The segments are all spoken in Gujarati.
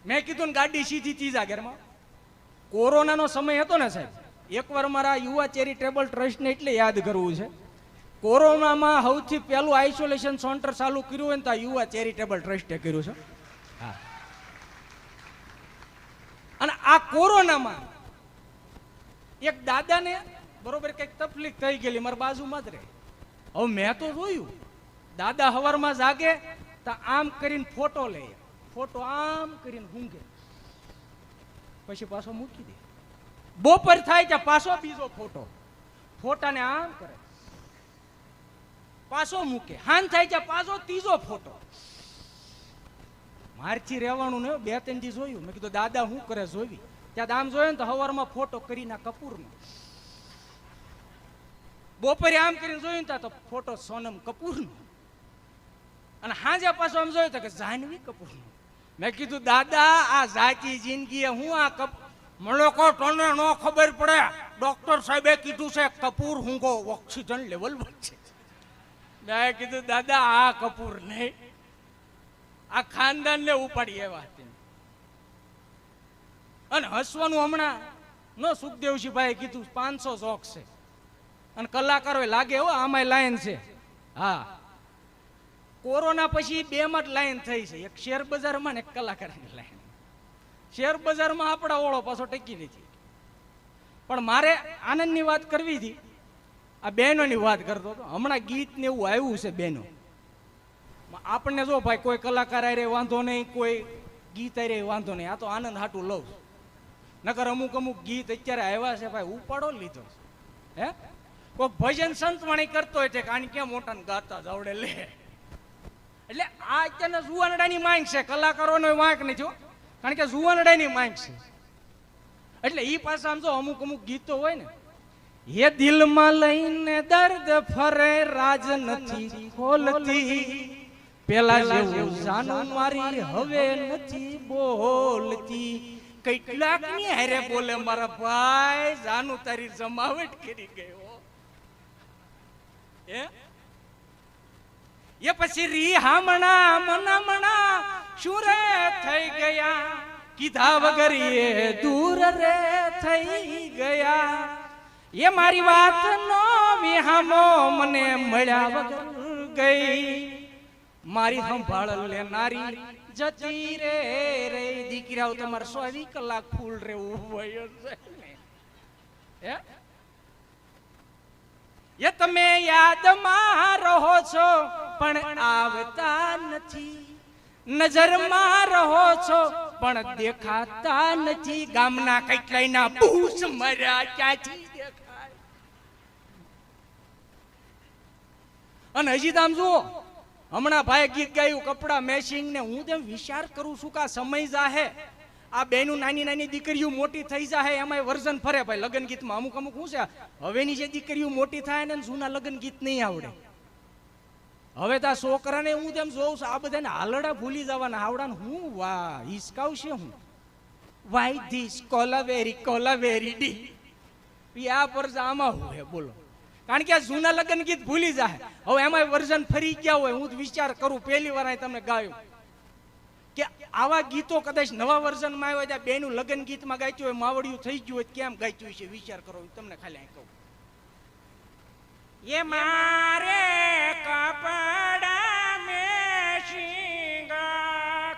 મેં કીધું ને ગાડી સીધી ત્રીજા ગેરમાં. કોરોનાનો સમય હતો ને સાહેબ, એકવાર મારા યુવા ચેરિટેબલ ટ્રસ્ટને એટલે યાદ કરવું છે. કોરોનામાં સૌથી પહેલું આઇસોલેશન સેન્ટર ચાલુ કર્યું હોય ને તો યુવા ચેરિટેબલ ટ્રસ્ટે કર્યું છે. હા. અને આ કોરોનામાં એક દાદાને બરોબર કંઈક તકલીફ થઈ ગયેલી મારા બાજુમાં જ રહે. હવે મેં તો જોયું દાદા હવારમાં જાગે તો આમ કરીને ફોટો લે, ફોટો આમ કરીને ઊંઘે, પછી પાછો મૂકી દે. બપોર થાય ત્યાં પાછો બીજો ફોટો, ફોટાને આમ કરે પાછો મૂકે. હાન થાય ત્યાં પાછો ત્રીજો ફોટો. મારથી રહેવાનું ને 2-3 દી જોયું. મેં કીધું દાદા શું કરે જોવી. ત્યાં આમ જોયું ને તો હવારમાં ફોટો કરીને કપૂરનો, બપોરે આમ કરીને જોયું તો ફોટો સોનમ કપૂરનો, અને હાજે પાછો આમ જોયું તો કે જાહ્નવી કપૂરનો. મેં કીધું દાદા આ જાતી જિંદગી હું આ મને કહો તને ન ખબર પડે, ડોક્ટર સાહેબે કીધું છે કપૂર હુંગો ઓક્સિજન લેવલ વધશે. મેં કીધું દાદા આ કપૂર નહીં, આ ખાનદાન ને ઉપાડી એવા. અને હસવાનું હમણાં ન સુખદેવસિંહભાઈ કીધું 500 જોક છે અને કલાકારો લાગે હો આમાં લાઈન છે. હા, કોરોના પછી 2 માં જ લાઈન થઈ છે, એક શેર બજારમાં ને એક કલાકારની લાઈન. શેર બજારમાં આપણા ઓળો પાછો ટકી નથી. પણ મારે આનંદની વાત કરવી હતી, આ બહેનોની વાત કરતો હતો. હમણાં ગીત ને એવું આવ્યું છે બહેનો. આપણને જો ભાઈ કોઈ કલાકાર આરે વાંધો નહીં, કોઈ ગીત આરે વાંધો નહીં, આ તો આનંદ હાટું લઉં. નકર અમુક ગીત અત્યારે આવ્યા છે ભાઈ ઉપાડો લીધો. હે કોઈક ભજન સંતવાણી કરતો હોય છે કારણ કે મોટા ગાતા જવડે લે. એટલે આ અત્યારના જુવાનડાની માંગ છે, કલાકારોનો વાંક નથી, કારણ કે જુવાનડાની માંગ છે. એટલે ઈ પાસે આમ જો અમુક ગીતો હોય ને, એ દિલમાં લઈને દર્દ ફરે રાજ નથી ખોલતી, પેલા જેવું જાનું મારી હવે નથી બોલતી. કેટલાક ની હારે બોલે મારા ભાઈ, જાનું તારી જમાવટ કરી ગયો. એ પછી રી હામણા મનામણા શું રે થઈ ગયા, કીધા વગર એ દૂર રે થઈ ગયા. એ મારી વાત નો વિહામો મને મળ્યા વગર ગઈ, મારી સંભાળ લેનારી જતી રે રે. દીકરાઓ તમારે 24 કલાક ફૂલ રહેવું હોય છે. એ તમે યાદમાં રહો છો પણ આવતા નથી, નજરમાં રહો છો પણ દેખાતા નથી. ગામના કેટલાયના બૂસ મર્યા ક્યાંથી દેખાય. અને હજી આમ જુઓ, હમણાં ભાઈ ગીત ગાયું કપડા મેચિંગ ને, હું તેમ વિચાર કરું છું કે આ સમય જાહે, આ બેનું નાની નાની દીકરીઓ મોટી થઈ જાહે, એમાં વર્ઝન ફરે ભાઈ લગ્ન ગીતમાં. અમુક શું છે, હવેની જે દીકરીઓ મોટી થાય ને જૂના લગ્ન ગીત નહીં આવડે. હવે તો આ છોકરાને હું તેમ જોઉં છું, આ બધાને હાલડા ભૂલી જવાના આવડાને. હું વાહ હિસકાવશે હું, વાય ધીસ કોલાવેરી ડી આ પર આમાં હોય બોલો. કારણ કે આ જૂના લગ્ન ગીત ભૂલી જાય. હવે એમાં વર્ઝન ફરી ગયા હોય. હું વિચાર કરું પહેલી વાર તમને ગાયું કે આવા ગીતો કદાચ નવા વર્ઝનમાં આવ્યા હોય, બેનું લગ્ન ગીતમાં ગાયતું હોય, માવડિયું થઈ ગયું હોય, કેમ ગાયતું છે વિચાર કરો. તમને ખાલી કહું, એ મારે કપડા મેચિંગ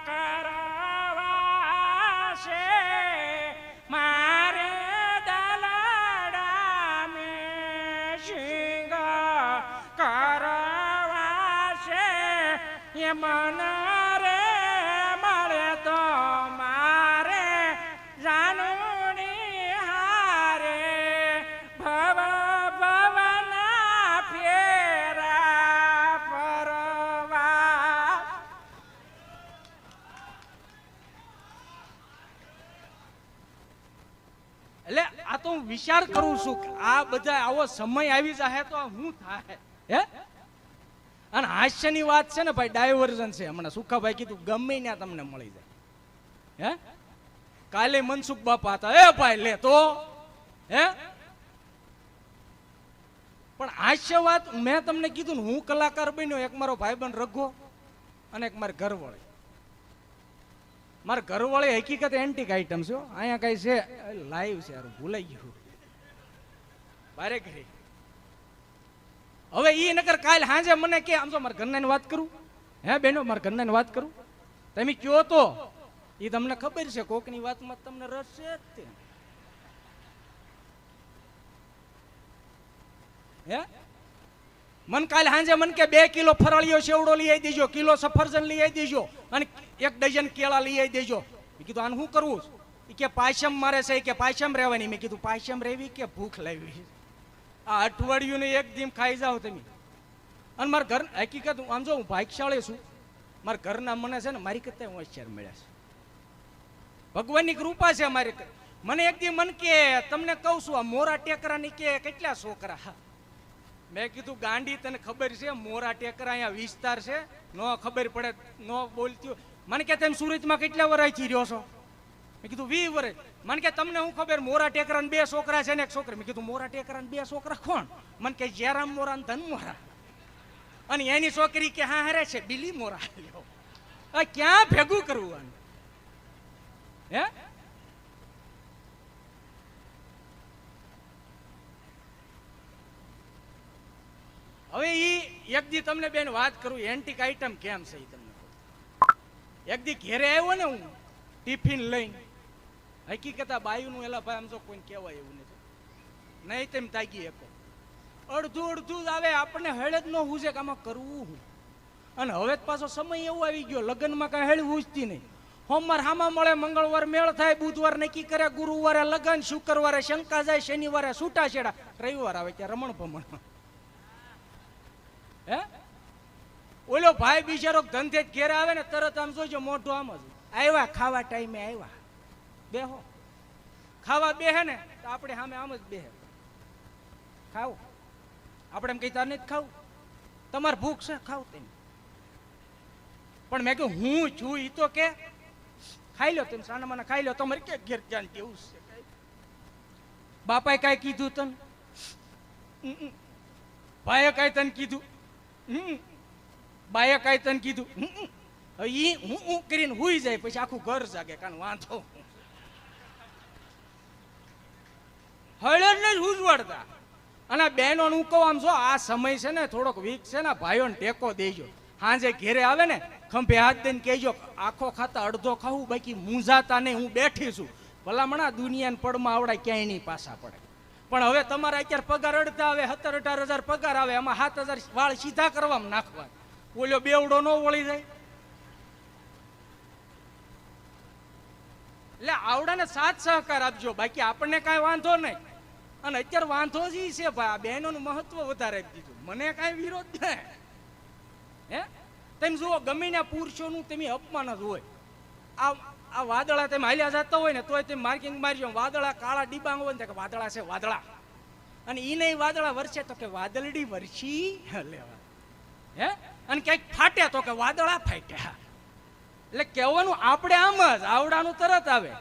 કરાવા છે, મારે દલાડા મેચિંગ કરાવા છે. એ મને રે મળે તો મારે જાનુની હારે ભવ ભવના ફેરા ફરવા. એટલે આ તો હું વિચાર કરું છું કે આ બધા આવો સમય આવી જાય તો શું થાય. હે અને હાસ્યની વાત છે ને ભાઈ, ડાયવર્ઝન છે. હમણાં સુખાભાઈ કીધું ગમે ત્યાં તમને મળી જાય. હે કાલે મનસુખ બાપા હતા, એ ભાઈ લે તો હે. પણ હાસ્ય વાત મેં તમને કીધું ને, હું કલાકાર બન્યો, એક મારો ભાઈબંધ રઘો અને એક મારી ઘરવાળી. મારા ઘરવાળી હકીકત એન્ટિક આઈટમ છે અહીંયા કઈ છે લાઈવ છે યાર ભૂલાઈ ગયું બારે ઘરે હવે ઈ નકર કાલ હાંજે મને કે આમ તો મારા ઘરનાની વાત કરું હે બેનો મારા ઘરનાની વાત કરું તમે કયો તો ઈ તમને ખબર છે કોકની વાતમાં તમને રસ છે જ તે હે મન કાલ હાંજે મન કે 2 કિલો ફરાળીઓ સેવડો લઈ આવી દેજો કિલો સફરજન લઈ આવી દેજો અને 1 ડઝન કેળા લઈ આવી દેજો મેં કીધું આને શું કરવું એ કે પાયસમ મારે છે કે પાયસમ રહેવાની મેં કીધું પાયસમ રહેવી કે ભૂખ લાવી આ અઠવાડિયું ને એક દિન ખાઈ જાઓ તમે અને મારા ઘર હકીકત આમ જો હું ભાગ્યશાળી છું મારા ઘરના મને છે ને મારી કરતા હોશિયાર મળ્યા છે ભગવાનની કૃપા છે મારી મને એક દી મન કે તમને કહું છું આ મોરા ટેકરાની કે કેટલા છોકરા મેં કીધું ગાંડી તને ખબર છે મોરા ટેકરા અહીંયા વિસ્તાર છે નો ખબર પડે નો બોલતી મને કે તમે સુરતમાં કેટલા વર્ષથી રહ્યો છો મેં કીધું 20 વર્ષ મને કે તમને હું ખબર મોરા ટેકરા 2 છોકરા છે ને એક છોકરી મેં કીધું મોરા ટેકરા 2 છોકરા કોણ મને કે જયરામ મોરા ને ધન મોરા અને એની છોકરી કે હા હારે છે બિલી મોરા આ ક્યાં ભેગું કરવું હે હવે ઈ એક દી તમને બેન વાત કરું એન્ટિક આઈટમ કેમ છે ઈ તમને એક દી ઘેરે આવ્યો ને હું ટિફિન લઈને હકીકત આ બાયુનું એલા ભાઈ આમ તો કોઈ કહેવાય એવું નથી નહીં તેમ તાકી શકો અડધું જ આવે આપણને હેળ જ ન હુજે કે આમાં કરવું હું અને હવે પાછો સમય એવો આવી ગયો લગ્નમાં કાંઈ હેળ હુજતી નહીં સોમવાર હામા મળે મંગળવાર મેળ થાય બુધવાર નક્કી કરે ગુરુવારે લગ્ન શુક્રવારે શંકા જાય શનિવારે છૂટાછેડા રવિવાર આવે ત્યાં રમણ ભમણ હે ઓલો ભાઈ બિચારો ધંધે જ ઘેર આવે ને તરત આમ જોજો મોઢું આમ જ આવ્યા ખાવા ટાઈમે આવ્યા બેહો ખાવા બેહે ને તો આપણે સામે આમ જ બેહે ખાવ આપણે એમ કહીતા નથી ખાવું તમારે ભૂખ છે ખાવ તેમ પણ મેં કહ્યું હું છું ઈ તો કે ખાઈ લો તમે સાના માના ખાઈ લો તમારે કે ઘેર જાણ કેવું છે બાપાએ કાંઈ કીધું તને ભાઈએ કાંઈ તને કીધું બાએ કાંઈ તને કીધું ઈ હું કરીને હુઈ જાય પછી આખું ઘર જાગે કારણ વાંધો હળર ને જ ઉજવડતા અને બહેનો હું કહું આમ જો આ સમય છે ને થોડોક વીક છે ને ભાઈઓને ટેકો દેજો હાંજે ઘેરે આવે ને ખંભે હાથ દઈને કહેજો આખો ખાતા અડધો ખાવું બાકી મૂંઝાતા નહીં હું બેઠી છું ભલામણા દુનિયાને પડમાં આવડાય ક્યાંય નહીં પાછા પડે પણ હવે તમારે અત્યારે પગાર અડધા આવે 17-18 હજાર પગાર આવે એમાં 7,000 વાળ સીધા કરવામાં નાખવા ઓલો બેવડો ન વળી જાય એટલે આવડાને સાથ સહકાર આપજો બાકી આપણને કાંઈ વાંધો નહીં અને અત્યારે વાંધો જ છે ભાઈ બહેનોનું મહત્વ વધારે આપી દીધું મને કાંઈ વિરોધ નહીં હે તમે જુઓ ગમે ના પુરુષોનું તમે અપમાન જ હોય આ વાદળા તમે હાલ્યા જતા હોય ને તોય તમે માર્કિંગ મારજો વાદળા કાળા ડીબાંગ હોય ને કે વાદળા છે વાદળા અને ઈ નહીં વાદળા વરસે તો કે વાદળડી વરસી લેવા હે અને ક્યાંક ફાટે તો કે વાદળા ફાટ્યા એટલે કહેવાનું આપણે આમ જ આવડાનું તરત આવે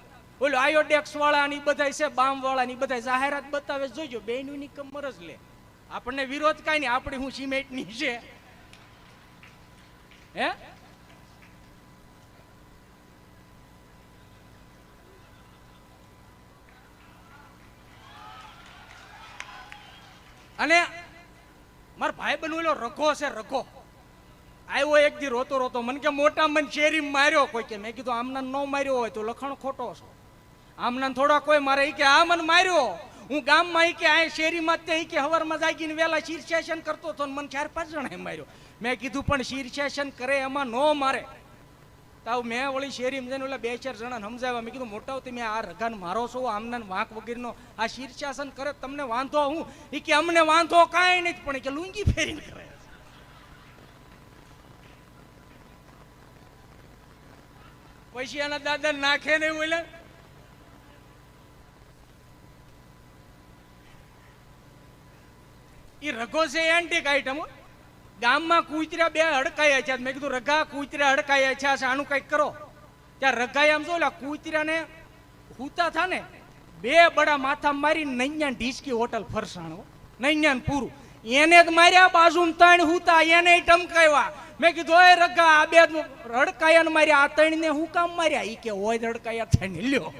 બોલો આયોડેક્સ વાળા ની બધા છે બામ વાળા ની બધા જાહેરાત બતાવે જોજો બેનું ની કમર જ લે આપણને વિરોધ કાંઈ નહીં આપણી હું સિમેન્ટ ની છે હે અને મારા ભાઈ બનવેલો રઘો છે રઘો આવ્યો એક દી રોતો રોતો મને કે મોટા મન શેરી માર્યો કોઈ કે મેં કીધું આમના ન માર્યો હોય તો લખણ ખોટો છો આમના થોડા કોઈ મારે કે આ મને માર્યો હું ગામમાં કે આ શેરીમાં તે કે હવારમાં જાગીને વેલા શીર્ષાસન કરતો હતો મને 4-5 જણાએ માર્યો મેં કીધું પણ શીર્ષાસન કરે એમાં ન મારે તો મેં વળી શેરીમાં જઈને ઓલા 2-4 જણાને સમજાવ્યા મેં કીધું મોટા તમે આ રઘાને મારો છો આમના વાંક વગેરેનો આ શીર્ષાસન કરે તમને વાંધો હું એ કે અમને વાંધો કાંઈ નથી પણ કે લુંગી ફેરીને કરે પછી એના દાદા નાખે નહીં બોલે એ રઘો છે એન્ટિક આઈટમ ગામમાં કૂતરા 2 હડકાયા છે મેં કીધું રઘા કૂતરા હડકાયા છે આનું કઈક કરો ત્યાં રઘાએ આમ જો કૂતરાને હુતા થા ને 2 બડા માથા મારી નૈયાન ઢીસકી હોટલ ફરસાણો નૈયાન પૂરું એને જ માર્યા, બાજુમાં ત્રણ હુતા એને ટમકાવ્યા. મેં કીધું ઓય રગા, આ બે રડકાયા ને માર્યા, આ ત્રણ ને હું કામ માર્યા? ઈ કે હોય રડકાયા થઈને લ્યો.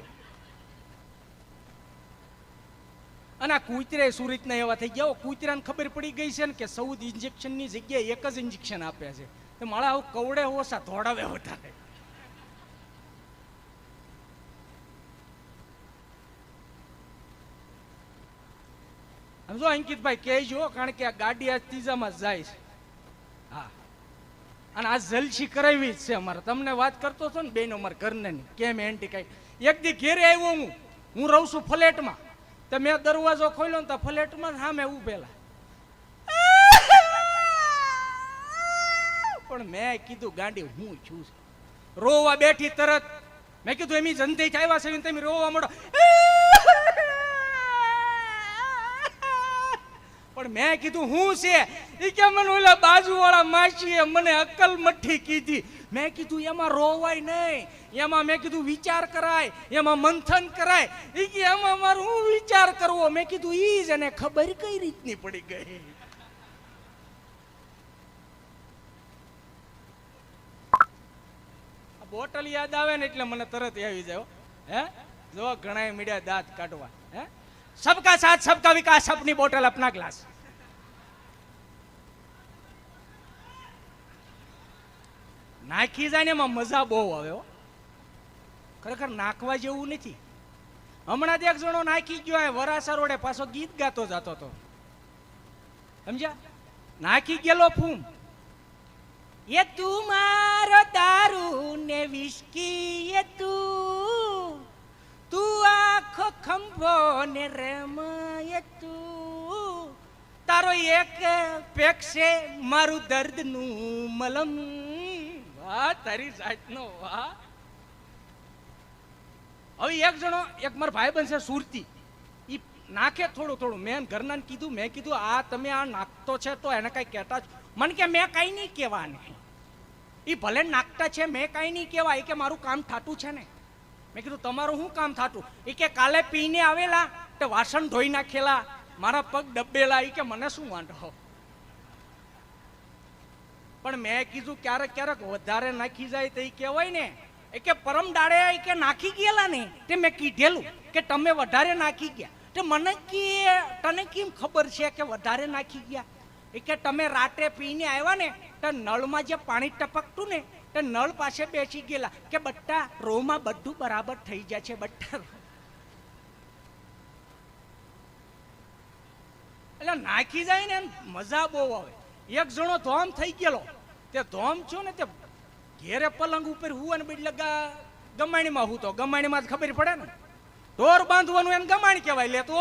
અને આ કૂતરે સુરતના એવા થઈ ગયા. કૂતરાને ખબર પડી ગઈ છે ને કે 14 ઇન્જેક્શનની જગ્યાએ એક જ ઇન્જેક્શન આપે છે. તો માળા આવું કવડે ઓછા ધોડાવે વધારે. સમજો અંકિતભાઈ કહેજો, કારણ કે આ ગાડી આજ ત્રીજામાં જ જાય છે. હા, અને આ જલસી કરાવી જ છે અમારે. તમને વાત કરતો હતો ને બેનો મારા ઘરને કેમ એન્ટી કઈ. એક દી ઘેરે આવ્યો હું રહું છું ફ્લેટમાં. તો મેં દરવાજો ખોલ્યો ને તો ફ્લેટમાં સામે ઉભેલા. પણ મેં કીધું ગાંડી હું છું, રોવા બેઠી તરત. મેં કીધું એમ જનતે આવ્યા છે તમે રોવા મળો. પણ મેં કીધું હું છે એ કે મને ઓલા બાજુવાળા માસીએ મને અક્કલ મઠ્ઠી કીધી. મેં કીધું એમાં રોવાય નહીં, એમાં મેં કીધું વિચાર કરાય, એમાં મંથન કરાય. એ કે એમાં મારું હું વિચાર કરવો? મેં કીધું ઈ જ એને ખબર કઈ રીતની પડી ગઈ. બોટલ યાદ આવે ને એટલે મને તરત આવી જાય. હે જો ઘણા મીડિયા દાંત કાઢવા. હે सबका साथ सबका विकास, अपनी बोतल अपना ग्लास. નાખી જાય ને એમાં મજા બહુ આવે. ખરેખર નાખવા જેવું નથી. હમણાં જ એક જણો નાખી ગયો વરાસા રોડે, પાછો ગીત ગાતો જતો હતો. સમજ્યા? નાખી ગયેલો ફૂમ. એ તું મારો દારૂ ને વિસ્કી, એ તું આખો ખંભો ને રમય, તું તારો એક પેક છે મારું દર્દ નું મલમ. વાહ તારી જાતનો વાહ. હવે એક જણો, એક મારો ભાઈ બનશે સુરતી, ઈ નાખે થોડું થોડું. મેં ઘરના કીધું, મેં કીધું આ તમે આ નાખતો છે તો એને કઈ કહેતા જ. મને કે મેં કઈ નહીં કહેવા ને, ઈ ભલે નાખતા છે, મેં કઈ નહીં કહેવા. એ કે મારું કામ થાતું છે ને. મેં કીધું તમારું શું કામ થાતું? એ કે કાલે પીને આવેલા તો વાસણ ધોઈ નાખેલા, મારા પગ ડબ્બેલા. એ કે મને શું વાંધો? પણ મેં કીધું ક્યારેક ક્યારેક વધારે નાખી જાય તો એ કહેવાય ને. એ કે પરમ દાડે એ કે નાખી ગયેલા ને તે મેં કીધેલું કે તમે વધારે નાખી ગયા. તે મને કે તને કેમ ખબર છે કે વધારે નાખી ગયા? એ કે તમે રાતે પીને આવ્યા ને તો નળમાં જે પાણી ટપકતું ને તો નળ પાસે બેસી ગયેલા કે બટ્ટા રોમાં બધું બરાબર થઈ જાય છે બટ્ટા. એટલે નાખી જાય ને મજા બહુ આવે. એક જણો ધોમ થઈ ગયેલો, તે ધોમ છો ને તે ઘેરે પલંગ ઉપર હુવા ને બદલે ગમાણીમાં હું તો ગમાણીમાં જ ખબર પડે ને. ઢોર બાંધવાનું એને ગમાણી કહેવાય. લે તો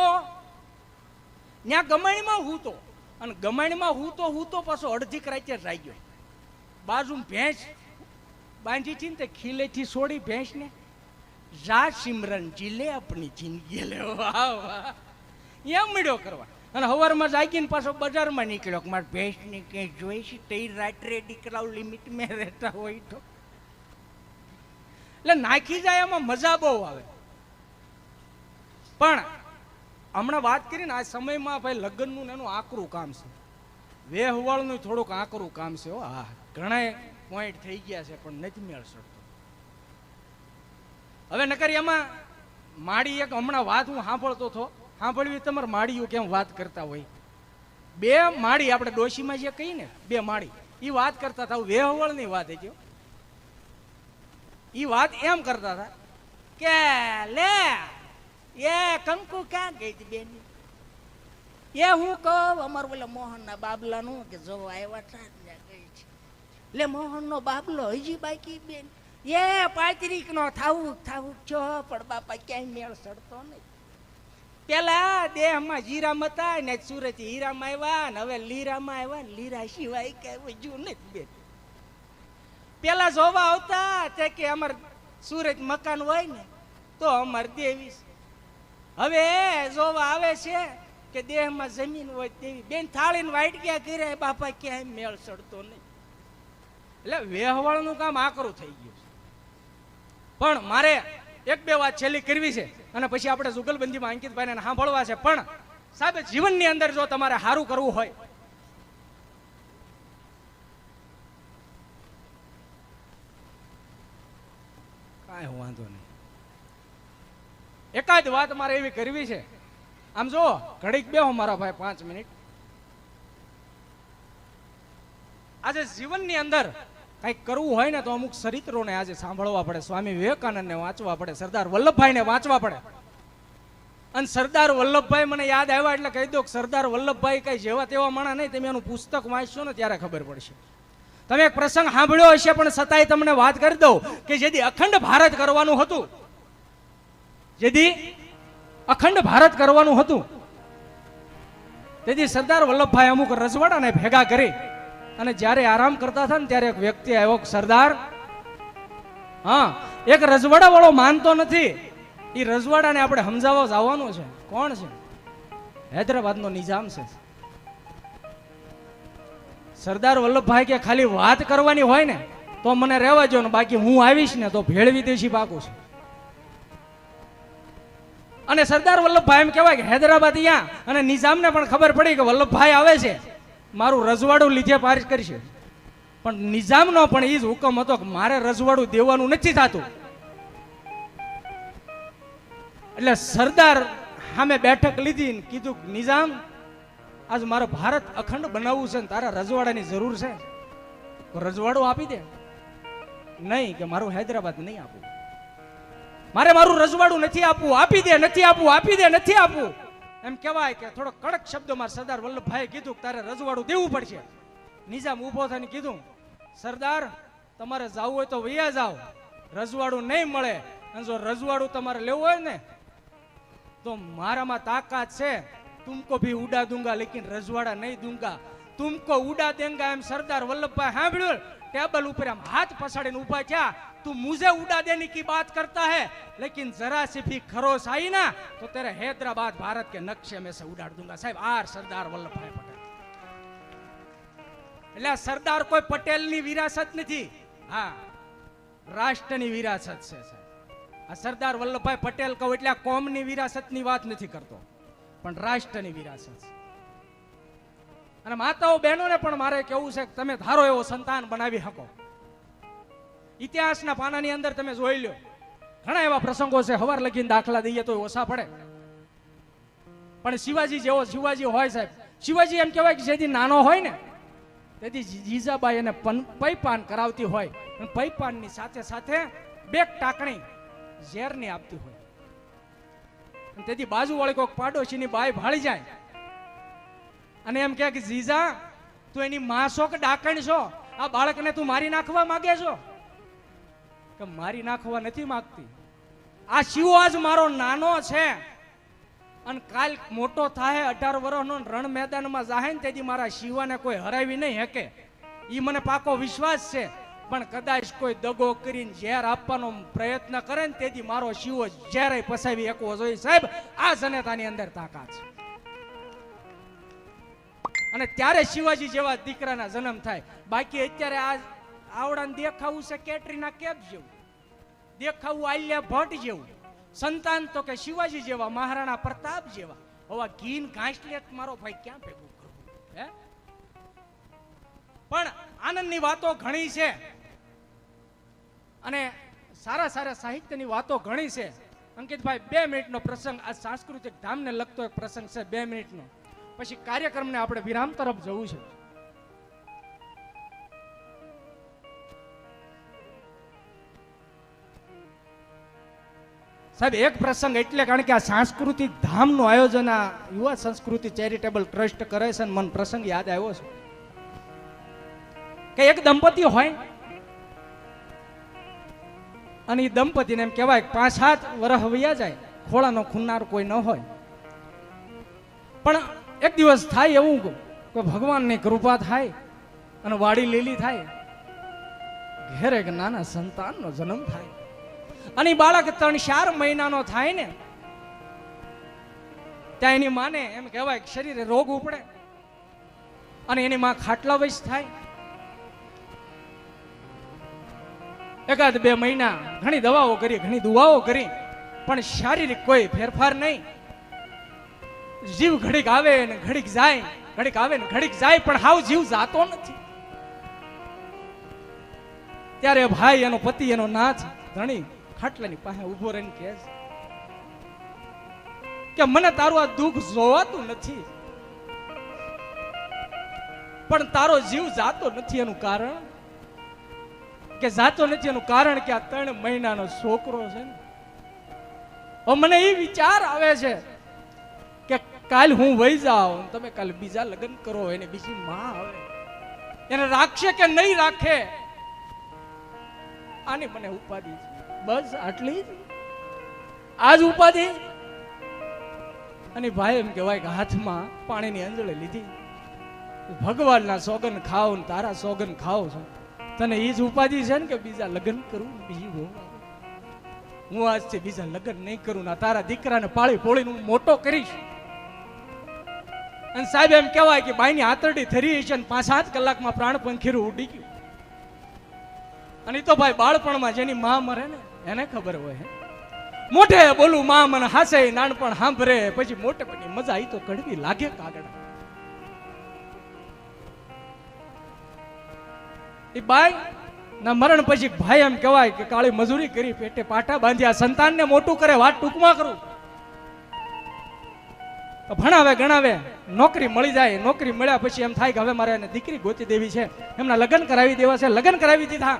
ત્યાં ગમાણીમાં હું તો, અને ગમાણીમાં હું તો પાછો અડધી રાતે રાઈ ગયો. બાજુ ભેંસ બાંધી હતી ને તે ખીલેથી છોડી ભેંસ ને, જા સિમરન જીલે આપણી જિંદગી લે. વાહ વાહ, એમ મળ્યો કરવા. અને સવારમાં જાગીને પાછો બજારમાં નીકળ્યો કે મારે ભેંસને ક્યાંય જોઈ છે તે રાત્રે દીકરાઓ લિમિટ મેં રહેતા હોય તો. એટલે નાખી જાય એમાં મજા બહુ આવે. પણ હમણાં વાત કરીને આ સમયમાં ભાઈ લગ્નનું એનું આકરું કામ છે, વેહવાળનું થોડુંક આકરું કામ છે. હા, ઘણા પોઈન્ટ થઈ ગયા છે પણ નથી મેળ સડતો. હવે નકર એમાં માડી એક હમણાં વાત હું સાંભળતો હતો, સાંભળવી તમારે માડીઓ કેમ વાત કરતા હોય. બે માડી આપણે ડોશીમાં જે કહી ને, બે માડી એ વાત કરતા હતા. વેહવળની વાત એ ગયો. એ વાત એમ કરતા હતા કે લે એ કંકુ ક્યાં ગઈ હતી બેન? એ હું કહું અમારું પેલા મોહનના બાબલાનું કે જો આવ્યા હતા ગઈ છે. લે મોહનનો બાબલો હજી બાકી બેન? એ 35 નો થાવું છો પણ બાપા ક્યાંય મેળ સડતો નહીં. પેલા દેહમાં જીરામ હતા ને સુરત હીરામાં આવ્યા ને હવે લીરામાં આવ્યા ને લીરા સિવાય કઈ વજ્યું નથી બેન. પેલા જોવા આવતા તે કે અમાર સુરત મકાન હોય ને તો અમાર દેવી. હવે જોવા આવે છે કે દેહમાં જમીન હોય તેવી બેન. થાળીને વાઈટ ક્યાં કરે બાપા ક્યાંય મેળ સડતો નહીં. એટલે વેહવાળનું કામ આકરું થઈ ગયું છે. પણ મારે એક બે વાત છેલ્લી કરવી છે અને પછી આપણે જુગલબંધીમાં અંકિતભાઈને સાંભળવા છે. પણ સાહેબ, જીવનની અંદર જો તમારે સારું કરવું હોય કાંઈ વાંધો નહીં. એકાદ વાત મારે એવી કરવી છે. આમ જો ઘડીક બેહો મારા ભાઈ 5 મિનિટ. આજે જીવનની અંદર કંઈક કરવું હોય ને તો અમુક ચરિત્રોને આજે સાંભળવા પડે. સ્વામી વિવેકાનંદને વાંચવા પડે, સરદાર વલ્લભભાઈને વાંચવા પડે. અને સરદાર વલ્લભભાઈ મને યાદ આવ્યા એટલે કહી દો કે સરદાર વલ્લભભાઈ કઈ જેવા તેવા માણસ નહીં. તમે એનું પુસ્તક વાંચશો ને ત્યારે ખબર પડશે. તમે એક પ્રસંગ સાંભળ્યો હશે પણ છતાંય તમને વાત કરી દઉં કે જેથી અખંડ ભારત કરવાનું હતું, જેથી અખંડ ભારત કરવાનું હતું, તેથી સરદાર વલ્લભભાઈ અમુક રજવાડાને ભેગા કરી અને જ્યારે આરામ કરતા હતા ને ત્યારે એક વ્યક્તિ આવ્યો, સરદાર, હા, એક રજવાડા વાળો માનતો નથી, એ રજવાડાને આપણે સમજાવવા જવાનું છે. કોણ છે? હૈદરાબાદનો નિઝામ છે. સરદાર વલ્લભભાઈ કે ખાલી વાત કરવાની હોય ને તો મને રહેવા જો ને, બાકી હું આવીશ ને તો ભેળ વિદેશી પાકું છે. અને સરદાર વલ્લભભાઈ એમ કહેવાય કે હૈદરાબાદ અહીંયા, અને નિઝામને પણ ખબર પડી કે વલ્લભભાઈ આવે છે, મારું રજવાડું લીધે પાર કરશે. પણ નિઝામનો પણ એ જ હુકમ હતો કે મારે રજવાડું દેવાનું નથી થતું. એટલે સરદાર સામે બેઠક લીધી, કીધું નિઝામ, આજ મારે ભારત અખંડ બનાવવું છે ને તારા રજવાડાની જરૂર છે, રજવાડું આપી દે. નહીં કે મારું હૈદરાબાદ નહીં આપવું, મારે મારું રજવાડું નથી આપવું, આપી દે, નથી આપવું, આપી દે, નથી આપવું. એમ કહેવાય કે થોડો કડક શબ્દોમાં સરદાર વલ્લભભાઈ કીધું તારે રજવાડું દેવું પડશે. નિઝામ ઊભો થઈને કીધું, સરદાર, તમારે જવું હોય તો વૈયા જાઓ, રજવાડું નહીં મળે. અને જો રજવાડું તમારે લેવું હોય ને તો મારામાં તાકાત છે, તુમકો ભી ઉડા દૂંગા લેકિન રજવાડા નહીં દૂંગા, તુમકો ઉડા દેંગા. એમ સરદાર વલ્લભભાઈ સાંભળ્યું, ટેબલ ઉપર આમ હાથ પછાડીને ઉભા થયા. તું મુझे उड़ा देने की बात करता है लेकिन जरा सी भी खरोश आई ना तो तेरे हैदराबाद भारत के नक्शे में से उड़ाड़ दूंगा. साहब, आर सरदार वल्लभभाई पटेल. એટલે સરદાર કોઈ પટેલની વિરાસત નથી, હા, રાષ્ટ્રની વિરાસત છે. સાહેબ, આ સરદાર વલ્લભભાઈ પટેલ કહું એટલે કોમની વિરાસતની વાત નથી કરતો, પણ રાષ્ટ્રની વિરાસત છે. અને માતાઓ બહેનોને પણ મારે કેવું છે કે તમે ધારો એવો સંતાન બનાવી શકો. ઇતિહાસના પાનાની અંદર તમે જોઈ લો, ઘણા એવા પ્રસંગો છે, હવાર લગીને દાખલા દઈએ તો ઓછા પડે. પણ શિવાજી જેવો શિવાજી હોય સાહેબ, શિવાજી એમ કહેવાય કે જેથી નાનો હોય ને તેથી જીજાબાઈ એને પૈપાન કરાવતી હોય, અને પૈપાનની સાથે સાથે બે ટાકણી ઝેરની આપતી હોય. તેથી બાજુ વાળી કોઈક પાડોશીની બાઈ ભાળી જાય અને એમ કહે કે જીજા, તું એની માં છો કે ડાકણ છો? આ બાળકને તું મારી નાખવા માંગે છો? કે મારી નાખવા નથી માંગતી. આ શિવો આજ મારો નાનો છે અને કાલ મોટો થાય 18 વર્ષનો રણ મેદાનમાં જાહે ને તેથી મારા શિવાને કોઈ હરાવી નહીં શકે, ઈ મને પાકો વિશ્વાસ છે. પણ કદાચ કોઈ દગો કરીને ઝેર આપવાનો પ્રયત્ન કરે ને તેથી મારો શિવો ઝેર પસાવી શકવો જોઈએ. સાહેબ, આ જનતાની અંદર તાકાત છે. અને ત્યારે શિવાજી જેવા દીકરાના જન્મ થાય. બાકી અત્યારે આ આવડાને દેખાવું છે કેટરીના કેફ જેવું, દેખાવું આલિયા ભટ્ટ જેવું. સંતાન તો કે શિવાજી જેવા, મહારાણા પ્રતાપ જેવા. હવે ઘીન ઘાસલેટ મારો ભાઈ ક્યાં ભેગું કરવું? હે, પણ આનંદની વાતો ઘણી છે અને સારા સારા સાહિત્યની વાતો ઘણી છે. અંકિતભાઈ, 2 મિનિટનો પ્રસંગ, આ સાંસ્કૃતિક ધામને લગતો એક પ્રસંગ છે, 2 મિનિટનો. પછી કાર્યક્રમને આપણે વિરામ તરફ જવું છે. સાહેબ, એક પ્રસંગ એટલે કારણ કે આ સાંસ્કૃતિક ધામનું આયોજન આ યુવા સંસ્કૃતિ ચેરિટેબલ ટ્રસ્ટ કરે છે. મને પ્રસંગ યાદ આવ્યો છે કે એક દંપતી હોય અને એ દંપતીને એમ કહેવાય 5-7 વર્ષ વયા જાય, ખોળાનો ખૂનનાર કોઈ ન હોય. પણ એક દિવસ થાય એવું કે ભગવાનની કૃપા થાય અને વાડી લીલી થાય, ઘેરે એક નાના સંતાનનો જન્મ થાય. અને બાળક 3-4 મહિનાનો થાય ને ત્યાં એની માને એમ કહેવાય કે શરીરે રોગ ઉપડે અને એની માં ખાટલા વયસ થાય. 1-2 મહિના ઘણી દવાઓ કરી, ઘણી દુઆઓ કરી, પણ શારીરિક કોઈ ફેરફાર નહીં. જીવ ઘડીક આવે ને ઘડીક જાય, ઘડીક આવે ને ઘડીક જાય, પણ હાવ જીવ જાતો નથી. ત્યારે ભાઈ, એનો પતિ, એનો નાથ ધણી ખાટલાની પાસે ઊભો રહીને કહે છે કે મને તારું આ દુઃખ જોવાતું નથી, પણ તારો જીવ જાતો નથી એનું કારણ કે જાતો નથી એનું કારણ કે આ 3 મહિનાનો છોકરો છે ને. હવે મને એ વિચાર આવે છે કે કાલ હું વહી જાઉં, તમે કાલ બીજા લગ્ન કરો, એને બીજી માં આવે, એને રાખશે કે નહીં રાખે, આની મને ઉપાધિ છે. બસ આટલી જ આજ ઉપાધિ. અને ભાઈ એમ કહેવાય કે હાથમાં પાણીની અંજળી લીધી, ભગવાનના સોગન ખાવ ને તારા સોગન ખાવ છો, તને એ જ ઉપાધિ છે ને કે બીજા લગ્ન કરું, બીજી બહુ હું આજથી બીજા લગ્ન નહીં કરું, ના તારા દીકરાને પાળી પોળીને હું મોટો કરીશ. અને સાહેબ એમ કહેવાય કે બાઈની આંતરડી થરી છે ને 5-7 કલાકમાં પ્રાણ પંખીરું ઉડી ગયું. અને તો ભાઈ બાળપણમાં જેની માં મરે ને એને ખબર હોય, મોઢે બોલું માં મને હાસે, નાનપણ સાંભળે, પછી મોટે પછી મજા આવી તો કડવી લાગે કાગડા. એ બાઈ ના મરણ પછી ભાઈ એમ કહેવાય કે કાળી મજૂરી કરી, પેટે પાટા બાંધ્યા, સંતાનને મોટું કરે, વાત ટૂંકમાં કરું, ભણાવે ગણાવે, નોકરી મળી જાય. નોકરી મળ્યા પછી એમ થાય કે હવે મારે એને દીકરી ગોતી દેવી છે, એમના લગ્ન કરાવી દેવા છે. લગ્ન કરાવી દીધા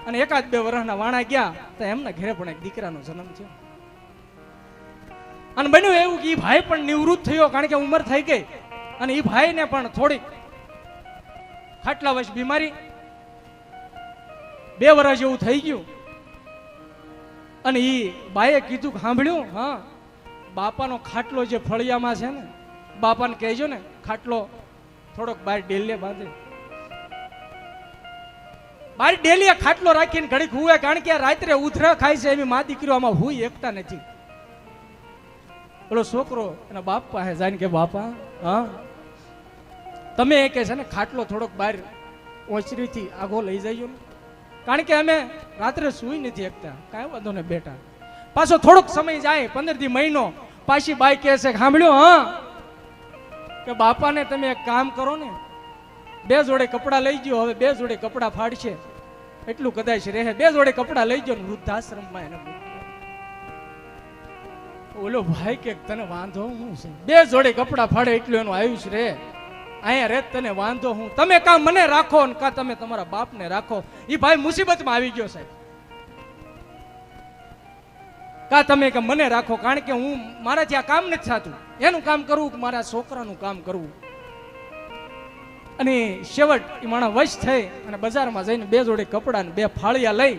અને 1-2 વર્ષના વાણા ગયા તો એમના ઘરે પણ એક દીકરાનો જન્મ છે. અને બન્યું એવું કે એ ભાઈ પણ નિવૃત્ત થયો, કારણ કે ઉંમર થઈ ગઈ, અને એ ભાઈને પણ થોડીક ખાટલા વશ બીમારી, 2 વર્ષ જેવું થઈ ગયું. અને એ બાઈએ કીધું કે સાંભળ્યું, હા બાપાનો ખાટલો જે ફળિયામાં છે ને, બાપાને કહેજો ને ખાટલો થોડોક બહાર ડેલીએ બાંધે. બહાર ડેલીએ ખાટલો રાખીને ઘડીક હુવે, કારણ કે રાત્રે ઉધરા ખાય છે, એવી મા દીકરીઓ આમાં હુઈ એકતા નથી. પેલો છોકરો એના બાપ પાસે જાય કે બાપા હા તમે એ કે છે ને ખાટલો થોડોક બહાર ઓચરીથી આગો લઈ જઈજો ને, કારણ કે અમે રાત્રે સુઈ નથી શકતા. કાંઈ વાંધો ને બેટા. પાછો થોડોક સમય જાય, 15 દી મહિનો, પાછી બાઈ કહે છે સાંભળ્યો હા કે બાપાને તમે એક કામ કરો ને, 2 જોડે કપડા લઈ ગયો, હવે 2 જોડે કપડા ફાડશે એટલું કદાચ રહે, 2 જોડે કપડા લઈ ગયો ને વૃદ્ધાશ્રમમાં એને. ઓલો ભાઈ કે તને વાંધો હું છે, 2 જોડે કપડા ફાડે એટલું એનું આયુષ રહે, અહીંયા રે તને વાંધો હું, તમે કાં મને રાખો ને કાં તમે તમારા બાપને રાખો. એ ભાઈ મુસીબતમાં આવી ગયો સાહેબ. કાં તમે કે મને રાખો, કારણ કે હું મારાથી આ કામ નથી થતું, એનું કામ કરવું કે મારા છોકરાનું કામ કરવું. અને છેવટ એ માણસ વશ થઈ અને બજારમાં જઈને 2 જોડી કપડા ને 2 ફાળિયા લઈ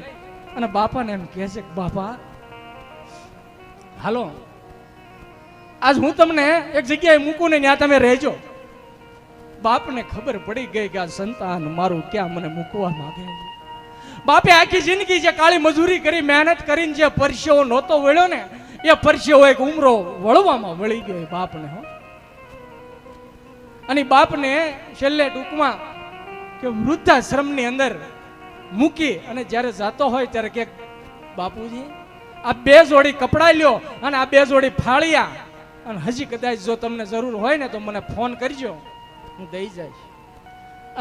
અને બાપાને એમ કહે છે કે બાપા હાલો આજ હું તમને એક જગ્યાએ મૂકું ને ત્યાં તમે રહેજો. બાપને ખબર પડી ગઈ કે આ સંતાન મારું ક્યાં મને મૂકવા માંગે. બાપે આખી જિંદગી જે કાળી મજૂરી કરી, મહેનત કરીને જે પરસેવો નહોતો વળ્યો ને, એ પરસેવો એક ઉમરો વળવામાં વળી ગયો બાપને. અને બાપને છેલ્લે ટૂંકમાં કે વૃદ્ધાશ્રમની અંદર મૂકી અને જ્યારે જાતો હોય ત્યારે કે બાપુજી આ 2 જોડી કપડા લ્યો અને આ 2 જોડી ફાળિયા, અને હજી કદાચ જો તમને જરૂર હોય ને તો મને ફોન કરજો, હું દઈ જઈશ.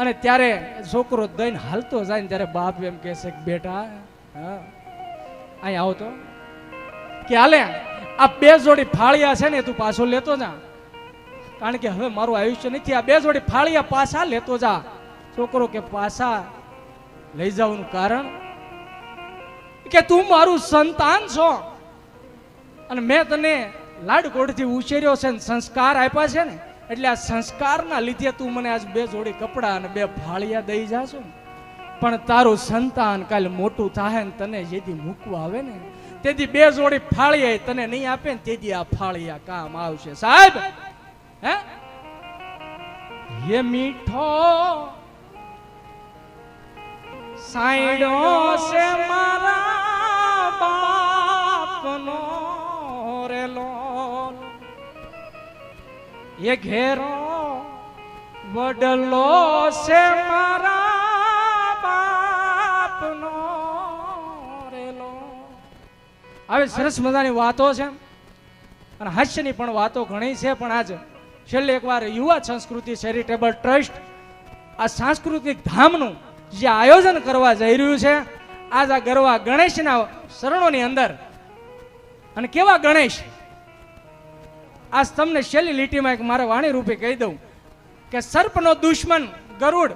અને ત્યારે છોકરો દઈને હાલતો જાય ને ત્યારે બાપ એમ કહે છે કે બેટા હા અહીં આવો તો, કે હાલે આ 2 જોડી ફાળિયા છે ને તું પાછો લેતો જા, કારણ કે હવે મારું આયુષ્ય નથી, આ 2 જોડી ફાળિયા પાછા લેતો જા. છોકરો કે પાછા લઈ જવાનું કારણ કે તું મારું સંતાન છો અને મેં તને લાડકોડથી ઉછેર્યો છે, સંસ્કાર આપ્યા છે ને, એટલે આ સંસ્કારના લીધે તું મને આજ 2 જોડી કપડા અને 2 ફાળિયા દઈ જાશો. પણ તારું સંતાન કાલે મોટું થાય ને તને જેથી મૂકવા આવે ને તેથી 2 જોડી ફાળિયા તને નહીં આપે ને તેથી આ ફાળિયા કામ આવશે. સાહેબ હે ये मीठो साइडो से मारा बापनो रेलो ये घेरो वडलो से मारा बापनो रेलो. હવે સરસ મજાની વાતો છે અને હાસ્યની પણ વાતો ઘણી છે, પણ આજ છેલ્લે એકવાર યુવા સંસ્કૃતિ ચેરિટેબલ ટ્રસ્ટ આ સાંસ્કૃતિક ધામનું જે આયોજન કરવા જઈ રહ્યું છે, આજ આ ગરવા ગણેશના શરણોની અંદર. અને કેવા ગણેશ, આજ તમને છેલ્લી લીટીમાં એક મારે વાણી રૂપે કહી દઉં કે સર્પનો દુશ્મન ગરુડ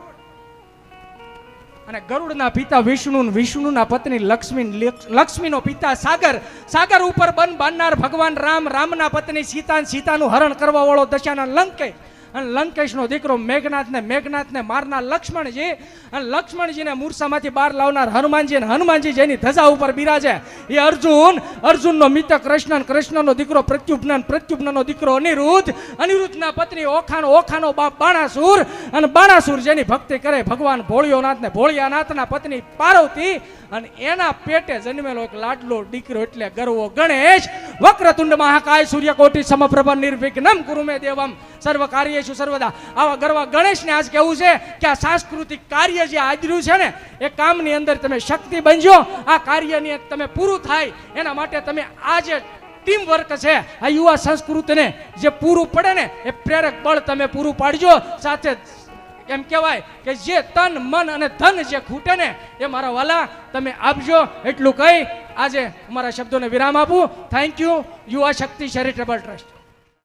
અને ગરુડના પિતા વિષ્ણુ, વિષ્ણુના પત્ની લક્ષ્મી, લક્ષ્મીનો પિતા સાગર, સાગર ઉપર બન બાંધનાર ભગવાન રામ, રામના પત્ની સીતા, સીતાનું હરણ કરવા વાળો દશાના લંકેશ, અને લંકેશનો દીકરો મેઘનાથને, મેઘનાથને મારનાર લક્ષ્મણજી, અને લક્ષ્મણજીને મૂર્છામાંથી બહાર લાવનાર હનુમાનજી, અને હનુમાનજી જેની ધજા ઉપર બિરાજે એ અર્જુન, અર્જુનનો મિત્ર કૃષ્ણ, કૃષ્ણનો દીકરો પ્રત્યુપ્ન, પ્રત્યુપ્નનો દીકરો અનિરુદ્ધ, અનિરુદ્ધના પત્ની ઓખાનો, ઓખાનો બાપ બાણાસુર, અને બાણાસુર જેની ભક્તિ કરે ભગવાન ભોળિયોનાથને, ભોળિયાનાથના પત્ની પાર્વતી, અને એના પેટે જન્મેલો એક લાડલો દીકરો એટલે ગરવો ગણેશ. વક્રતુંડ મહાકાય સૂર્યકોટી સમપ્રભ નિર્વિઘ્નમ કુરુ મે દેવમ સર્વ કાર્યેષુ સર્વદા. આવા ગરવા ગણેશને આજ કેવું છે કે આ સાંસ્કૃતિક કાર્ય જે આદર્યું છે ને એ કામની અંદર તમે શક્તિ બનજો. આ કાર્યની તમે પૂરું થાય એના માટે તમે આ જે ટીમ વર્ક છે, આ યુવા સંસ્કૃતિને જે પૂરું પડે ને એ પ્રેરક બળ તમે પૂરું પાડજો. સાથે એમ કહેવાય કે જે તન મન અને ધન જે ખૂટે ને એ મારા વાલા તમે આપજો. એટલું કહી આજે અમારા શબ્દોને વિરામ આપું. Thank you. યુવા શક્તિ ચેરિટેબલ ટ્રસ્ટ.